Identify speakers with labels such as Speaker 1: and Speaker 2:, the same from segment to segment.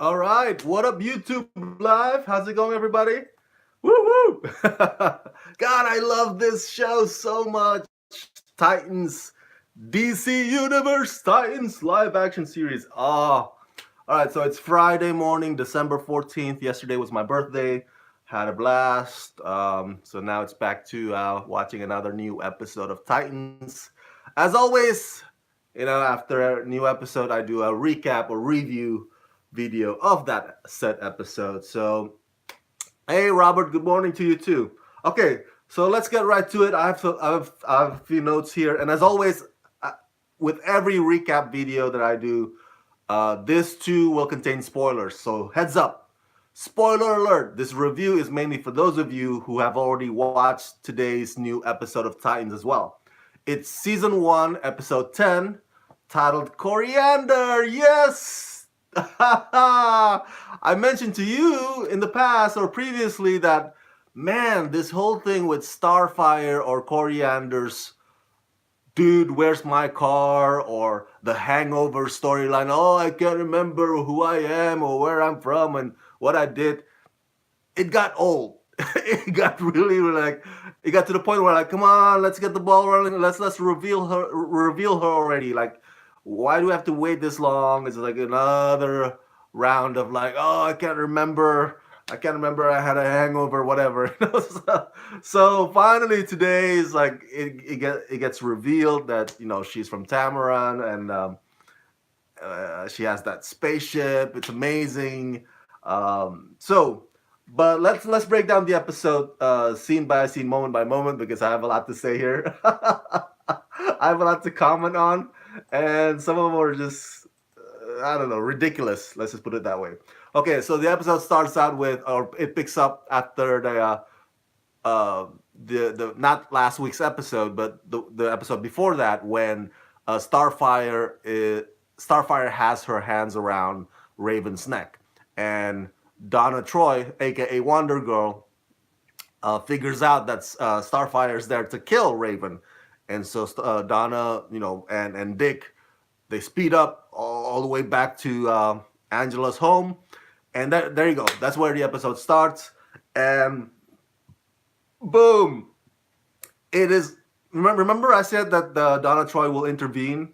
Speaker 1: All right, what up, YouTube Live? How's it going, everybody? Woo woo! God, I love this show so much. Titans, DC Universe, Titans live action series. All right, so it's Friday morning, December 14th. Yesterday was my birthday. Had a blast. So now it's back to watching another new episode of Titans. As always, after a new episode, I do a recap or review video of that said episode. So, hey, Robert, good morning to you too. Okay, so let's get right to it. I have a few notes here, and as always, uh, with every recap video that I do, this too will contain spoilers. So heads up, spoiler alert. This review is mainly for those of you who have already watched today's new episode of Titans as well. It's season 1, episode 10, titled Koriand'r. Yes! I mentioned to you in the past or previously that, man, this whole thing with Starfire or Koriand'r's dude, where's my car? Or the hangover storyline. Oh, I can't remember who I am or where I'm from and what I did. It got old. It got really like it got to the point where like, come on, let's get the ball rolling. Let's reveal her already. Like, why do we have to wait this long? It's like another round of like, oh, I can't remember. I can't remember. I had a hangover, whatever. So finally today is like it gets revealed that she's from Tamaran and she has that spaceship. It's amazing. But let's break down the episode scene by scene, moment by moment, because I have a lot to say here. I have a lot to comment on, and some of them are just I don't know, ridiculous. Let's just put it that way. Okay, so the episode starts out with, or it picks up after uh, the not last week's episode, but the episode before that when Starfire has her hands around Raven's neck, and Donna Troy, aka Wonder Girl, figures out that Starfire is there to kill Raven, and so Donna, and Dick, they speed up all the way back to Angela's home, and there you go. That's where the episode starts, and boom, it is. Remember, I said that Donna Troy will intervene.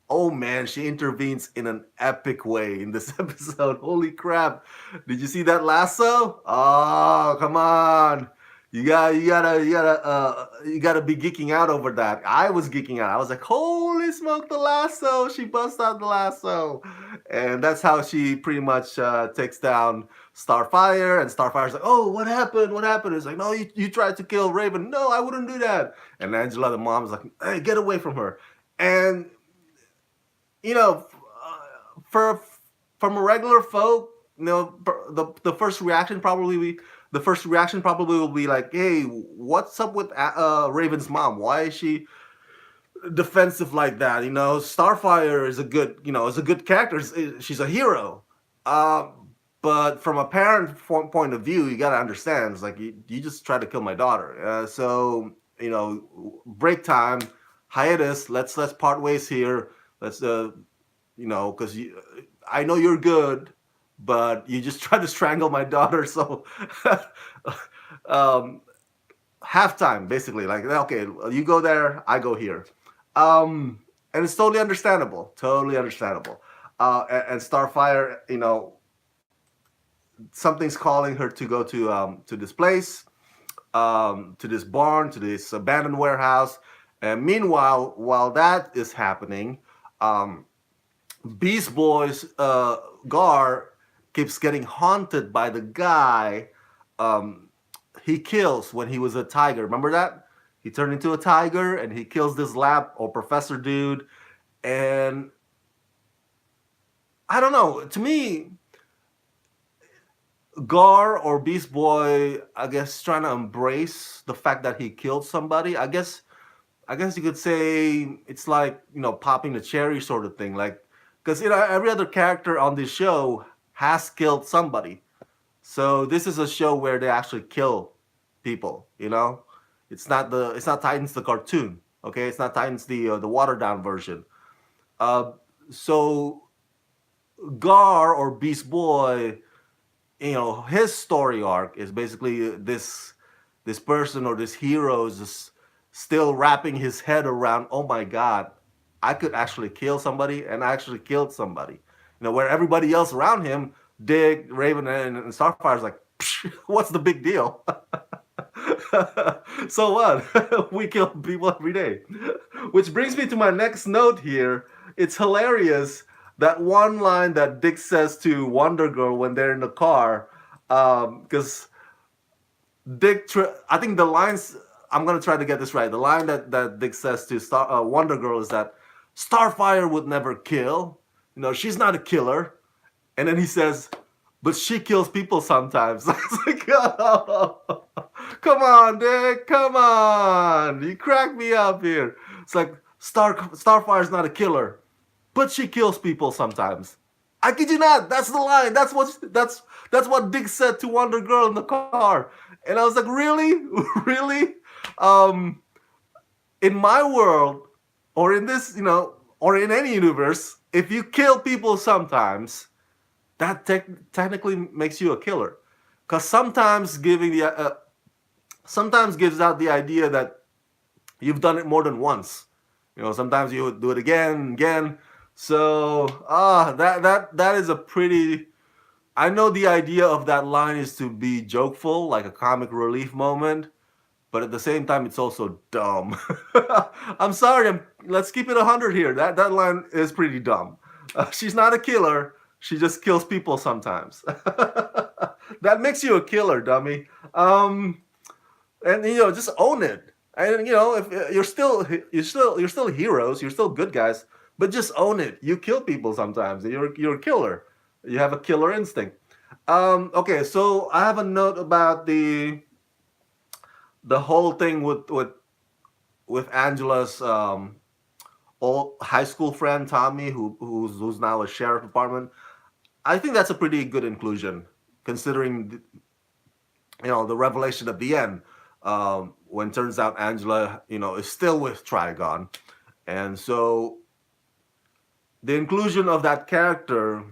Speaker 1: Oh man, she intervenes in an epic way in this episode. Holy crap! Did you see that lasso? Oh, come on! You gotta be geeking out over that. I was geeking out. I was like, holy smoke, the lasso! She busts out the lasso, and that's how she pretty much takes down Starfire. And Starfire's like, oh, what happened? What happened? It's like, no, you tried to kill Raven. No, I wouldn't do that. And Angela, the mom, is like, hey, get away from her. And you know, for from a regular folk, the first reaction probably will be like, "Hey, what's up with Raven's mom? Why is she defensive like that?" Starfire is a good, is a good character. She's a hero. Uh, but from a parent point of view, you gotta understand. It's like you just tried to kill my daughter. So break time, hiatus. Let's part ways here. Let's because I know you're good, but you just tried to strangle my daughter. So um, halftime, basically. Like, okay, you go there, I go here. And it's totally understandable. Totally understandable. And Starfire, something's calling her to go to this place, to this barn, to this abandoned warehouse. And meanwhile, while that is happening, um, Beast Boy's Gar keeps getting haunted by the guy um, he kills when he was a tiger. Remember that? He turned into a tiger and he kills this lab or professor dude. And I don't know. To me, Gar or Beast Boy, I guess, trying to embrace the fact that he killed somebody. I guess you could say it's like popping the cherry sort of thing. Like, because every other character on this show has killed somebody. So this is a show where they actually kill people. It's not Titans the cartoon. Okay, it's not Titans the watered down version. Uh, so Gar or Beast Boy, his story arc is basically this person or this hero is just still wrapping his head around, oh my god, I could actually kill somebody, and I actually killed somebody. Where everybody else around him, Dick, Raven, and Starfire's like, what's the big deal? So what? We kill people every day. Which brings me to my next note here. It's hilarious that one line that Dick says to Wonder Girl when they're in the car, because I think the lines, I'm gonna try to get this right. The line that Dick says to Wonder Girl is that Starfire would never kill. She's not a killer. And then he says, but she kills people sometimes. I was like, oh, come on, Dick, come on. You crack me up here. It's like, Starfire's not a killer, but she kills people sometimes. I kid you not. That's the line. That's what Dick said to Wonder Girl in the car. And I was like, really? Really? In my world, or in this, or in any universe, if you kill people sometimes, that technically makes you a killer. Because sometimes sometimes gives out the idea that you've done it more than once. Sometimes you would do it again and again. So that is a pretty. I know the idea of that line is to be jokeful, like a comic relief moment, but at the same time, it's also dumb. I'm sorry. Let's keep it 100 here. That line is pretty dumb. She's not a killer. She just kills people sometimes. That makes you a killer, dummy. And just own it. And if you're still heroes, you're still good guys, but just own it. You kill people sometimes. You're a killer. You have a killer instinct. Okay, so I have a note about the whole thing with Angela's old high school friend Tommy, who's now a sheriff department. I think that's a pretty good inclusion, considering the revelation at the end, when it turns out Angela is still with Trigon, and so the inclusion of that character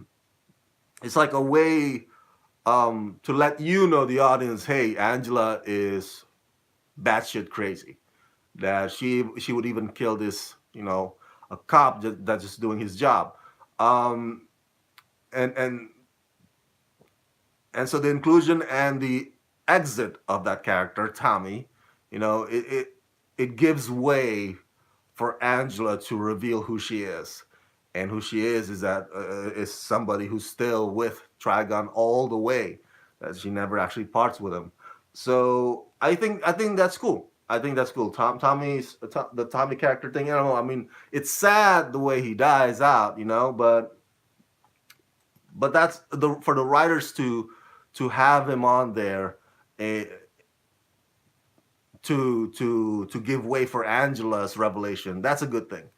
Speaker 1: is like a way to let the audience, hey, Angela is batshit crazy, that she would even kill this a cop that's just doing his job, and so the inclusion and the exit of that character Tommy, it gives way for Angela to reveal who she is, and who she is that is somebody who's still with Trigon all the way, that she never actually parts with him. So I think that's cool. I think that's cool. The Tommy character thing. I mean, it's sad the way he dies out, but that's for the writers to have him on there, to give way for Angela's revelation. That's a good thing.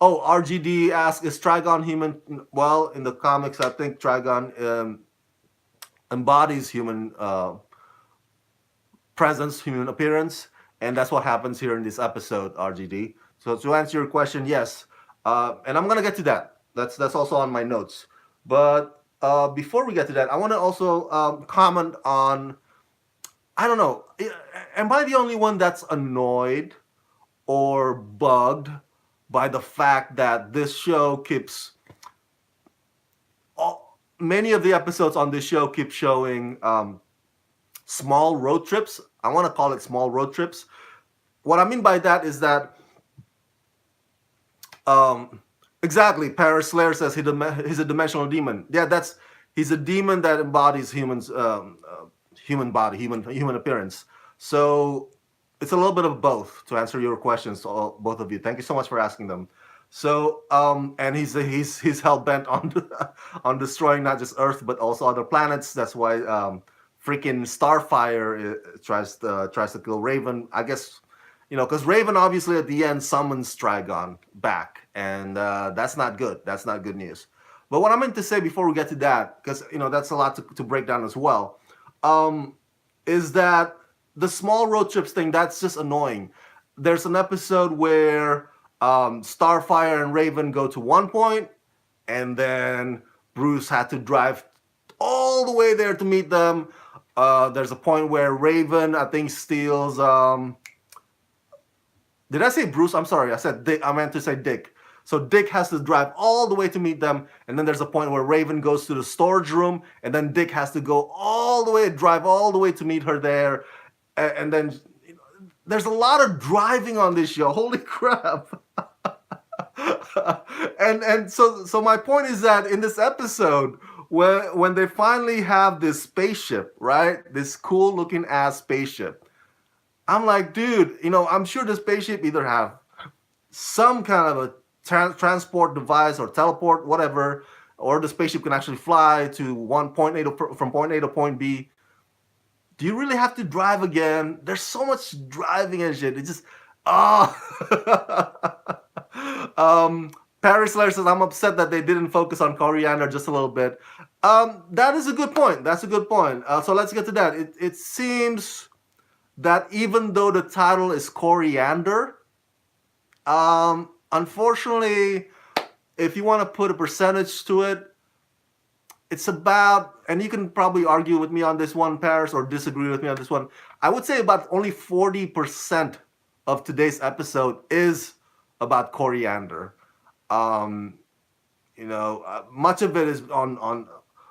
Speaker 1: RGD asks, is Trigon human? Well, in the comics, I think Trigon embodies human presence, human appearance, and that's what happens here in this episode, RGD. So to answer your question, yes, and I'm gonna get to that. That's also on my notes. But before we get to that, I want to also comment on. I don't know. Am I the only one that's annoyed or bugged by the fact that this show keeps many of the episodes on this show keep showing small road trips? I want to call it small road trips. What I mean by that is that exactly, Paris Slayer says he's a dimensional demon. Yeah, he's a demon that embodies humans, human body, human appearance. So it's a little bit of both, to answer your questions, both of you. Thank you so much for asking them. So and he's hell bent on destroying not just Earth but also other planets. That's why freaking Starfire tries to kill Raven. I guess because Raven obviously at the end summons Trigon back, and that's not good. That's not good news. But what I meant to say before we get to that, because that's a lot to break down as well, is that the small road trips thing, that's just annoying. There's an episode where Starfire and Raven go to one point, and then Bruce had to drive all the way there to meet them. There's a point where Raven, I think, steals. Did I say Bruce? I'm sorry. I said Dick. I meant to say Dick. So Dick has to drive all the way to meet them, and then there's a point where Raven goes to the storage room, and then Dick has to go all the way, drive all the way to meet her there, and then there's a lot of driving on this show. Holy crap! and so my point is that in this episode, when they finally have this spaceship, right, this cool looking ass spaceship, I'm like, dude, I'm sure the spaceship either have some kind of a transport device or teleport, whatever, or the spaceship can actually fly to point A from point A to point B. Do you really have to drive again? There's so much driving and shit. It just, oh. Paris Lair says, I'm upset that they didn't focus on Koriand'r just a little bit. That is a good point. That's a good point. So let's get to that. It seems that even though the title is Koriand'r, unfortunately, if you want to put a percentage to it, it's about, and you can probably argue with me on this one, Paris, or disagree with me on this one. I would say about only 40% of today's episode is about Koriand'r. Much of it is on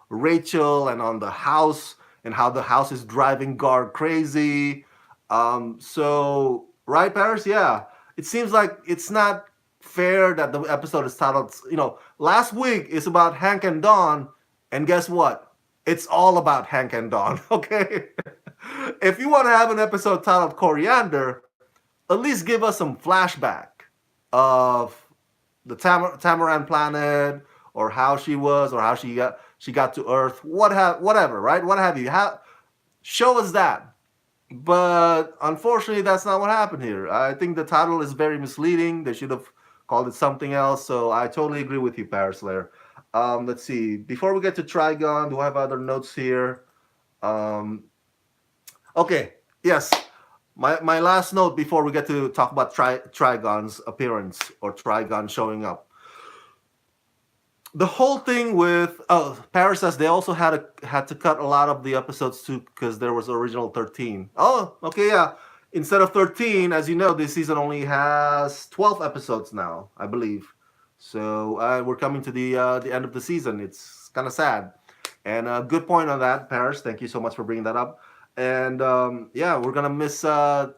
Speaker 1: Rachel and on the house and how the house is driving Gar crazy. So, right, Paris? Yeah. It seems like it's not fair that the episode is titled, last week is about Hank and Dawn, and guess what? It's all about Hank and Dawn, okay? If you want to have an episode titled Koriand'r, at least give us some flashback of the Tamaran planet, or how she was, or how she got to Earth, whatever, right? What have you? Show us that. But unfortunately, that's not what happened here. I think the title is very misleading. They should have called it something else. So I totally agree with you, Paris Lair. Let's see. Before we get to Trigon, do I have other notes here? Okay. Yes. My last note before we get to talk about Trigon's appearance or Trigon showing up. The whole thing with Paris says they also had to cut a lot of the episodes too because there was original 13. Oh, okay, yeah. Instead of 13, as you know, this season only has 12 episodes now, I believe. So we're coming to the end of the season. It's kind of sad. And a good point on that, Paris. Thank you so much for bringing that up. And yeah, we're gonna miss Titans,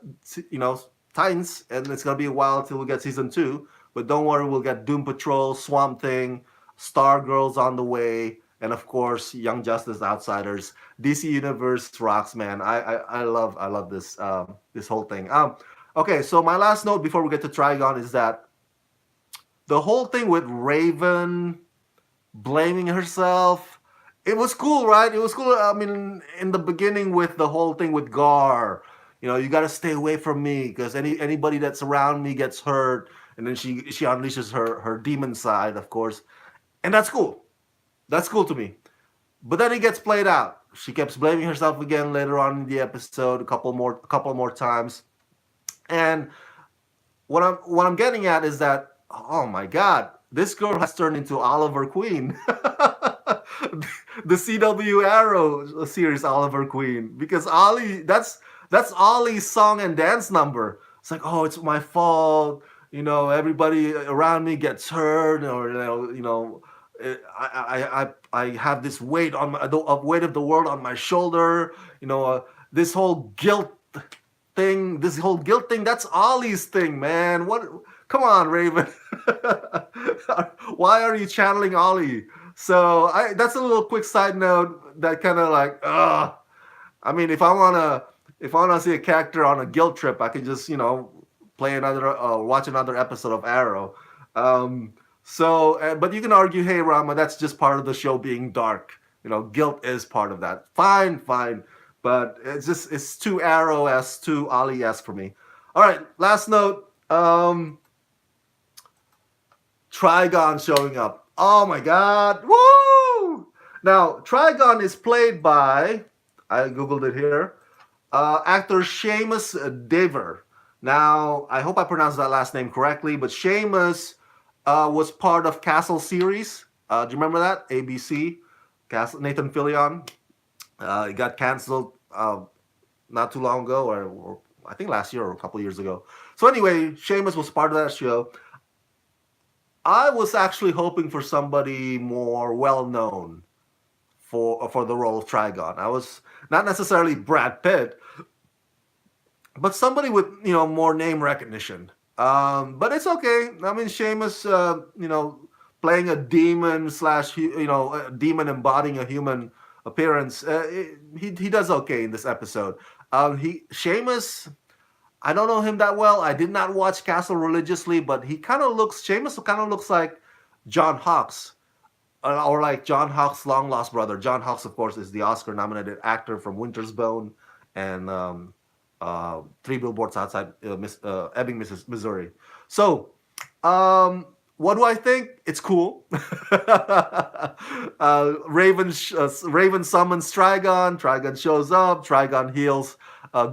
Speaker 1: and it's gonna be a while till we get season 2. But don't worry, we'll get Doom Patrol, Swamp Thing, Stargirl's on the way, and of course, Young Justice Outsiders. DC Universe rocks, man. I love this this whole thing. Okay, so my last note before we get to Trigon is that the whole thing with Raven blaming herself, it was cool, right? It was cool. I mean, in the beginning with the whole thing with Gar, you got to stay away from me because anybody that's around me gets hurt, and then she unleashes her demon side, of course. And that's cool. That's cool to me. But then it gets played out. She keeps blaming herself again later on in the episode, a couple more times. And what I'm getting at is that, oh my God, this girl has turned into Oliver Queen. The CW Arrow series Oliver Queen. Because Ollie, that's Ollie's song and dance number. It's like, oh, it's my fault. Everybody around me gets hurt, or I have this weight on weight of the world on my shoulder. This whole guilt thing. That's Ollie's thing, man. What? Come on, Raven. Why are you channeling Ollie? So that's a little quick side note that kind of like, I mean, if I wanna see a character on a guilt trip, I can just play watch another episode of Arrow. But you can argue, hey, Rama, that's just part of the show being dark. Guilt is part of that. Fine. But it's too Arrow-esque, too Ollie-esque for me. All right, last note. Trigon showing up. Oh my God. Woo! Now, Trigon is played by, I Googled it here, actor Sheamus Dever. Now, I hope I pronounced that last name correctly, but Sheamus was part of Castle series. Do you remember that? ABC, Nathan Fillion. It got canceled not too long ago, or I think last year or a couple years ago. So anyway, Sheamus was part of that show. I was actually hoping for somebody more well known for the role of Trigon. I was not necessarily Brad Pitt, but somebody with more name recognition. But it's okay. I mean, Sheamus, playing a demon slash a demon embodying a human appearance. He does okay in this episode. Sheamus, I don't know him that well. I did not watch Castle religiously, but Sheamus kind of looks like John Hawkes, or like John Hawkes' long lost brother. John Hawkes, of course, is the Oscar-nominated actor from Winter's Bone and Three Billboards Outside Ebbing, Missouri. So, what do I think? It's cool. Raven summons Trigon. Trigon shows up. Trigon heals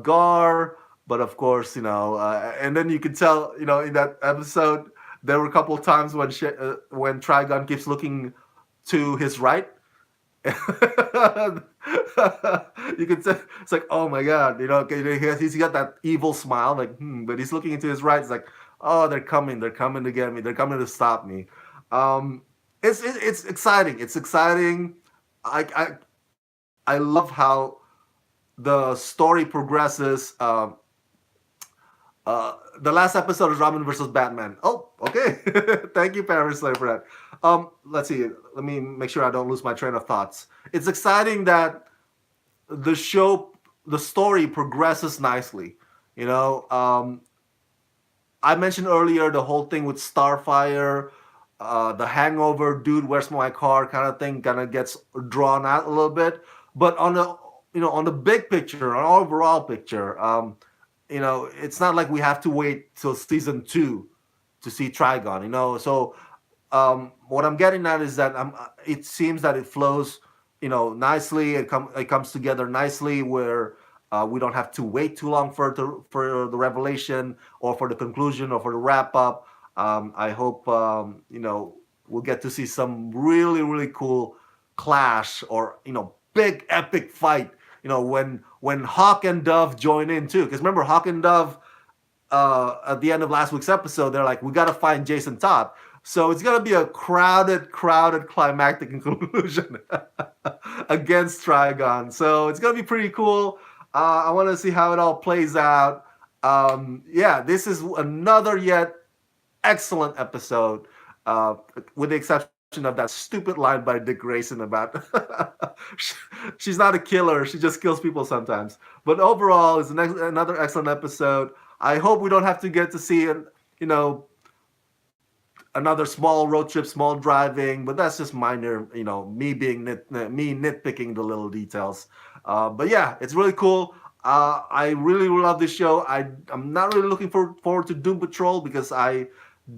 Speaker 1: Gar. But of course, and then you can tell, in that episode, there were a couple of times when Trigon keeps looking to his right. You can say it's like, oh my god, he's got that evil smile, like, but he's looking into his right. It's like, oh, they're coming to get me, they're coming to stop me. It's exciting. It's exciting. I love how the story progresses. The last episode is Robin versus Batman. Oh, okay. Thank you, Paris Slayer, for that. Let's see. Let me make sure I don't lose my train of thoughts. It's exciting that the story progresses nicely. I mentioned earlier the whole thing with Starfire, the Hangover, dude, where's my car kind of thing, kind of gets drawn out a little bit. But on the big picture, on overall picture, it's not like we have to wait till season 2 to see Trigon. So what I'm getting at is that it seems that it flows, nicely. It comes together nicely where we don't have to wait too long for the revelation or for the conclusion or for the wrap up. I hope we'll get to see some really, really cool clash or big epic fight. When Hawk and Dove join in too, because remember Hawk and Dove at the end of last week's episode, they're like, we got to find Jason Todd. So it's gonna be a crowded climactic conclusion against Trigon. So it's gonna be pretty cool. I want to see how it all plays out. This is another yet excellent episode, with the exception of that stupid line by Dick Grayson about she's not a killer, she just kills people sometimes. But overall, it's another excellent episode. I hope we don't have to get to see another small road trip, small driving, but that's just minor, me nitpicking the little details. But yeah, it's really cool. I really love this show. I'm not really looking forward to Doom Patrol because I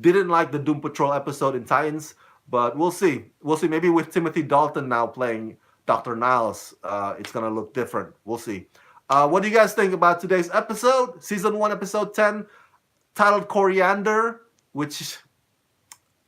Speaker 1: didn't like the Doom Patrol episode in Titans. But we'll see. Maybe with Timothy Dalton now playing Dr. Niles, it's going to look different. We'll see. What do you guys think about today's episode? Season 1, Episode 10, titled Koriand'r, which,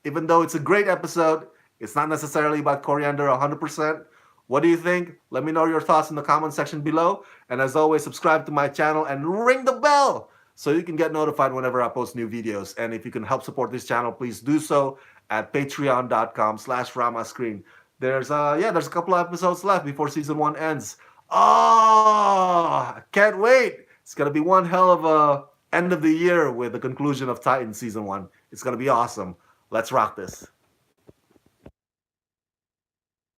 Speaker 1: even though it's a great episode, it's not necessarily about Koriand'r 100%. What do you think? Let me know your thoughts in the comment section below. And as always, subscribe to my channel and ring the bell so you can get notified whenever I post new videos. And if you can help support this channel, please do so at patreon.com/ramascreen. There's a couple of episodes left before season 1 ends. Oh, I can't wait. It's going to be one hell of a end of the year with the conclusion of Titans season 1. It's going to be awesome. Let's rock this.